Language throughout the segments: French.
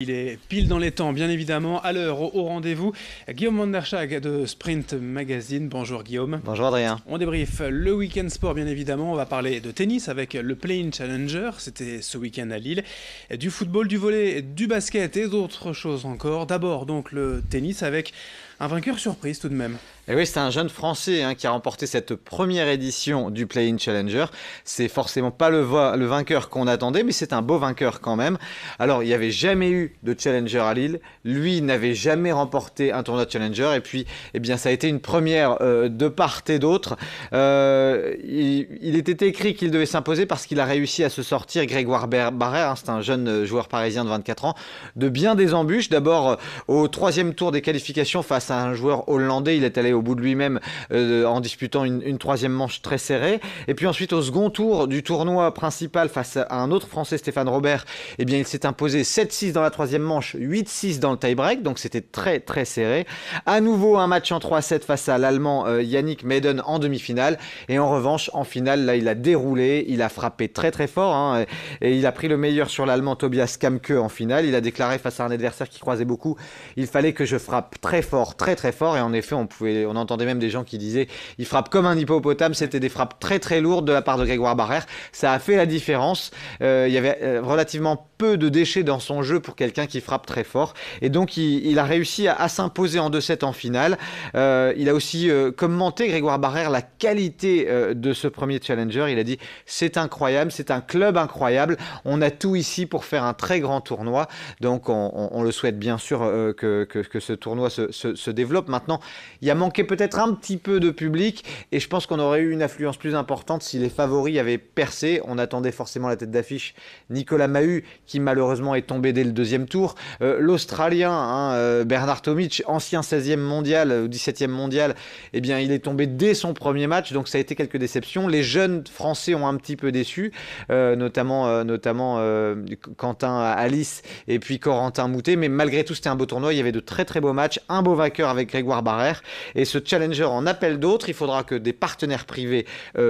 Il est pile dans les temps, bien évidemment, à l'heure, au rendez-vous. Guillaume Van der Schaag de Sprint Magazine. Bonjour Guillaume. Bonjour Adrien. On débriefe le week-end sport, bien évidemment. On va parler de tennis avec le Play-in Challenger. C'était ce week-end à Lille. Du football, du volley, du basket et d'autres choses encore. D'abord, donc, le tennis avec un vainqueur surprise tout de même. Et oui, c'est un jeune Français qui a remporté cette première édition du Play-in Challenger. C'est forcément pas le vainqueur qu'on attendait, mais c'est un beau vainqueur quand même. Alors, il n'y avait jamais eu de Challenger à Lille. Lui n'avait jamais remporté un tournoi de Challenger. Et puis, eh bien, ça a été une première de part et d'autre. Il était écrit qu'il devait s'imposer parce qu'il a réussi à se sortir Grégoire Barrère. C'est un jeune joueur parisien de 24 ans. De bien des embûches. D'abord, au troisième tour des qualifications face à un joueur hollandais, il est allé au bout de lui-même en disputant une troisième manche très serrée. Et puis ensuite, au second tour du tournoi principal face à un autre Français, Stéphane Robert, eh bien, il s'est imposé 7-6 dans la troisième manche, 8-6 dans le tie-break. Donc c'était très très serré. À nouveau, un match en 3-7 face à l'Allemand Yannick Meiden en demi-finale. Et en revanche, en finale, là, il a déroulé. Il a frappé très très fort. Et il a pris le meilleur sur l'Allemand Tobias Kamke en finale. Il a déclaré face à un adversaire qui croisait beaucoup: il fallait que je frappe très fort, très très fort. Et en effet, on entendait même des gens qui disaient il frappe comme un hippopotame. C'était des frappes très très lourdes de la part de Grégoire Barrère. Ça a fait la différence. Il y avait relativement peu de déchets dans son jeu pour quelqu'un qui frappe très fort. Et donc il a réussi à s'imposer en 2-7 en finale. Il a aussi commenté, Grégoire Barrère, la qualité de ce premier challenger. Il a dit c'est incroyable, c'est un club incroyable. On a tout ici pour faire un très grand tournoi. Donc on le souhaite bien sûr que ce tournoi se développe. Maintenant, il a manqué peut-être un petit peu de public et je pense qu'on aurait eu une affluence plus importante si les favoris avaient percé. On attendait forcément la tête d'affiche Nicolas Mahut, qui malheureusement est tombé dès le deuxième tour. L'Australien, Bernard Tomic, ancien 16e mondial ou 17e mondial, eh bien, il est tombé dès son premier match, donc ça a été quelques déceptions. Les jeunes Français ont un petit peu déçu, notamment Quentin Alice et puis Corentin Moutet, mais malgré tout, c'était un beau tournoi. Il y avait de très très beaux matchs, un beau vainqueur avec Grégoire Barrère, et ce challenger en appelle d'autres. Il faudra que des partenaires privés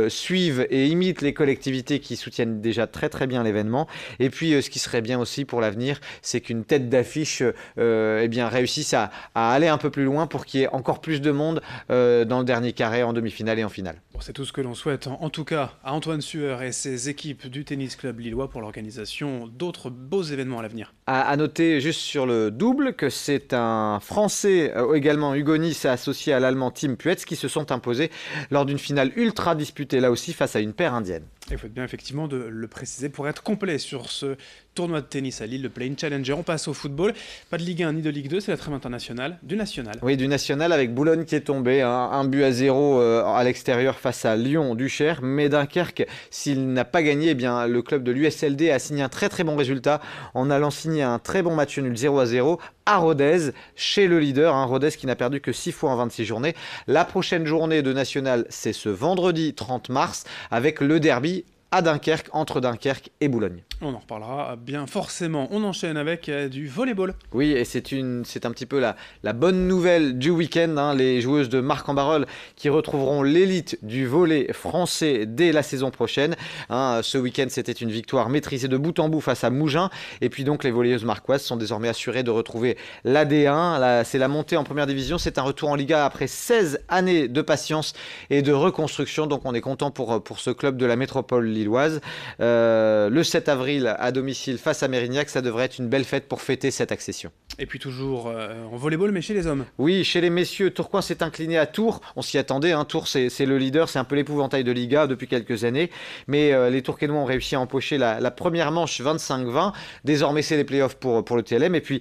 suivent et imitent les collectivités qui soutiennent déjà très très bien l'événement. Et puis ce qui serait bien aussi pour l'avenir, c'est qu'une tête d'affiche eh bien, réussisse à aller un peu plus loin pour qu'il y ait encore plus de monde dans le dernier carré, en demi-finale et en finale. Bon, c'est tout ce que l'on souhaite, en tout cas, à Antoine Sueur et ses équipes du Tennis Club Lillois pour l'organisation d'autres beaux événements à l'avenir. À noter juste sur le double que c'est un Français, également Hugo Nice, associé à l'Allemand Tim Puetz, qui se sont imposés lors d'une finale ultra disputée là aussi face à une paire indienne. Il faut bien effectivement de le préciser pour être complet sur ce tournoi de tennis à Lille, le Play-in Challenger. On passe au football. Pas de Ligue 1 ni de Ligue 2, c'est la trêve internationale du National. Oui, du National avec Boulogne qui est tombé, un but à 0 à l'extérieur face à Lyon-Duchère. Mais Dunkerque, s'il n'a pas gagné, eh bien, le club de l'USLD a signé un très très bon résultat en allant signer un très bon match nul 0-0 à Rodez, chez le leader, Rodez qui n'a perdu que 6 fois en 26 journées. La prochaine journée de National, c'est ce vendredi 30 mars avec le derby à Dunkerque, entre Dunkerque et Boulogne. On en reparlera bien forcément. On enchaîne avec du volleyball. Oui, et c'est un petit peu la bonne nouvelle du week-end. Les joueuses de Marc-en-Barœul qui retrouveront l'élite du volley français dès la saison prochaine. Ce week-end, c'était une victoire maîtrisée de bout en bout face à Mougins. Et puis donc, les volleyeuses marquoises sont désormais assurées de retrouver la D1. C'est la montée en première division. C'est un retour en Liga après 16 années de patience et de reconstruction. Donc, on est content pour ce club de la métropole lilloise. Le 7 avril à domicile face à Mérignac, ça devrait être une belle fête pour fêter cette accession. Et puis toujours en volleyball, mais chez les hommes. Oui, chez les messieurs, Tourcoing s'est incliné à Tours. On s'y attendait, Tours c'est le leader, c'est un peu l'épouvantail de Liga depuis quelques années. Mais les Tourquenois ont réussi à empocher la première manche 25-20. Désormais c'est les playoffs pour le TLM. Et puis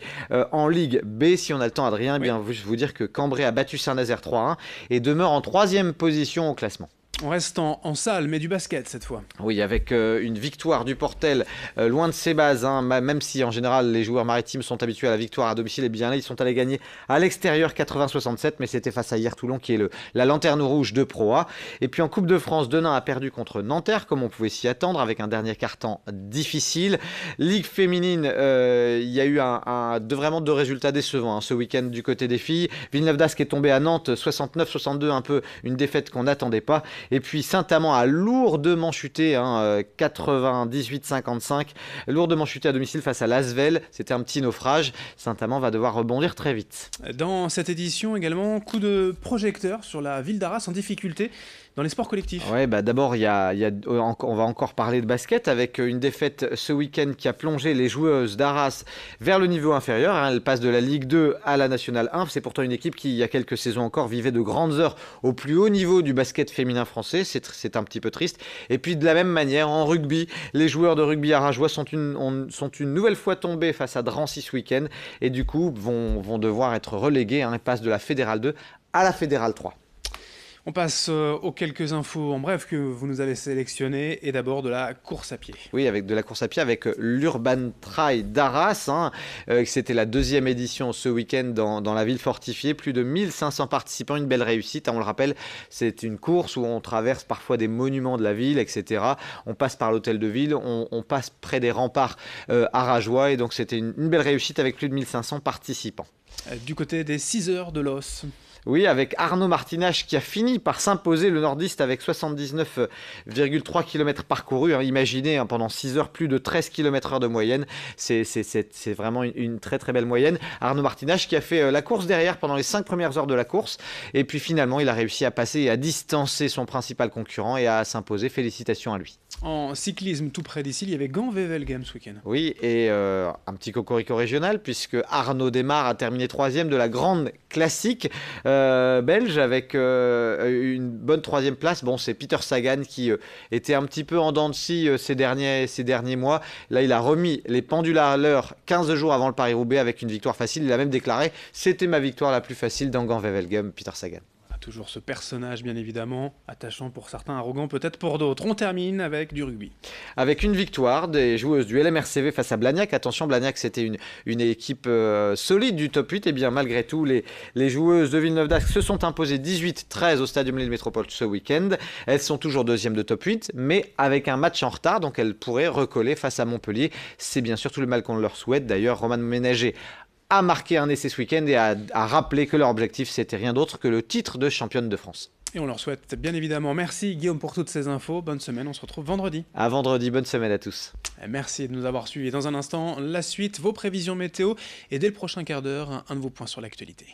en Ligue B, si on a le temps Adrien, oui. Je vais vous dire que Cambrai a battu Saint-Nazaire 3-1 et demeure en 3e position au classement. On reste en salle, mais du basket cette fois. Oui, avec une victoire du Portel loin de ses bases, même si en général les joueurs maritimes sont habitués à la victoire à domicile, et bien là ils sont allés gagner à l'extérieur 80-67, mais c'était face à Hier-Toulon qui est la lanterne rouge de Pro A. Et puis en Coupe de France, Denain a perdu contre Nanterre, comme on pouvait s'y attendre, avec un dernier quart-temps difficile. Ligue féminine, il y a eu vraiment deux résultats décevants ce week-end du côté des filles. Villeneuve d'Ascq est tombé à Nantes 69-62, un peu une défaite qu'on n'attendait pas. Et puis Saint-Amand a lourdement chuté, 98-55, lourdement chuté à domicile face à l'Asvel. C'était un petit naufrage. Saint-Amand va devoir rebondir très vite. Dans cette édition également, coup de projecteur sur la ville d'Arras en difficulté dans les sports collectifs. Ouais, d'abord, on va encore parler de basket avec une défaite ce week-end qui a plongé les joueuses d'Arras vers le niveau inférieur. Elles passent de la Ligue 2 à la Nationale 1. C'est pourtant une équipe qui, il y a quelques saisons encore, vivait de grandes heures au plus haut niveau du basket féminin français. C'est un petit peu triste. Et puis de la même manière, en rugby, les joueurs de rugby arageois sont une nouvelle fois tombés face à Drancy ce week-end et du coup vont devoir être relégués. Ils passent de la Fédérale 2 à la Fédérale 3. On passe aux quelques infos en bref que vous nous avez sélectionnées et d'abord de la course à pied. Oui, avec de la course à pied avec l'Urban Trail d'Arras. C'était la 2e édition ce week-end dans la ville fortifiée. Plus de 1500 participants, une belle réussite. On le rappelle, c'est une course où on traverse parfois des monuments de la ville, etc. On passe par l'hôtel de ville, on passe près des remparts arageois et donc c'était une belle réussite avec plus de 1500 participants. Du côté des 6 heures de l'os. Oui, avec Arnaud Martinage qui a fini par s'imposer, le nordiste, avec 79,3 km parcourus. Imaginez, pendant 6 heures, plus de 13 km/h de moyenne. C'est vraiment une très très belle moyenne. Arnaud Martinage qui a fait la course derrière pendant les 5 premières heures de la course. Et puis finalement, il a réussi à passer et à distancer son principal concurrent et à s'imposer. Félicitations à lui. En cyclisme, tout près d'ici, il y avait Gand-Wevelgem ce week-end. Oui, et un petit cocorico régional, puisque Arnaud Desmar a terminé 3e de la grande classique belge, avec une bonne 3e place. Bon, c'est Peter Sagan qui était un petit peu en dents de scie ces derniers mois. Là, il a remis les pendules à l'heure 15 jours avant le Paris-Roubaix avec une victoire facile. Il a même déclaré « C'était ma victoire la plus facile dans Gand-Wevelgem », Peter Sagan. Toujours ce personnage, bien évidemment, attachant pour certains, arrogant peut-être pour d'autres. On termine avec du rugby. Avec une victoire des joueuses du LMRCV face à Blagnac. Attention, Blagnac, c'était une équipe solide du top 8. Et bien, malgré tout, les joueuses de Villeneuve d'Ascq se sont imposées 18-13 au Stadium Lille Métropole ce week-end. Elles sont toujours 2e de top 8, mais avec un match en retard. Donc, elles pourraient recoller face à Montpellier. C'est bien sûr tout le mal qu'on leur souhaite. D'ailleurs, Romane Ménager a marqué un essai ce week-end et a rappelé que leur objectif, c'était rien d'autre que le titre de championne de France. Et on leur souhaite bien évidemment. Merci Guillaume pour toutes ces infos. Bonne semaine, on se retrouve vendredi. À vendredi, bonne semaine à tous. Merci de nous avoir suivis. Dans un instant, la suite, vos prévisions météo et dès le prochain quart d'heure, un de vos points sur l'actualité.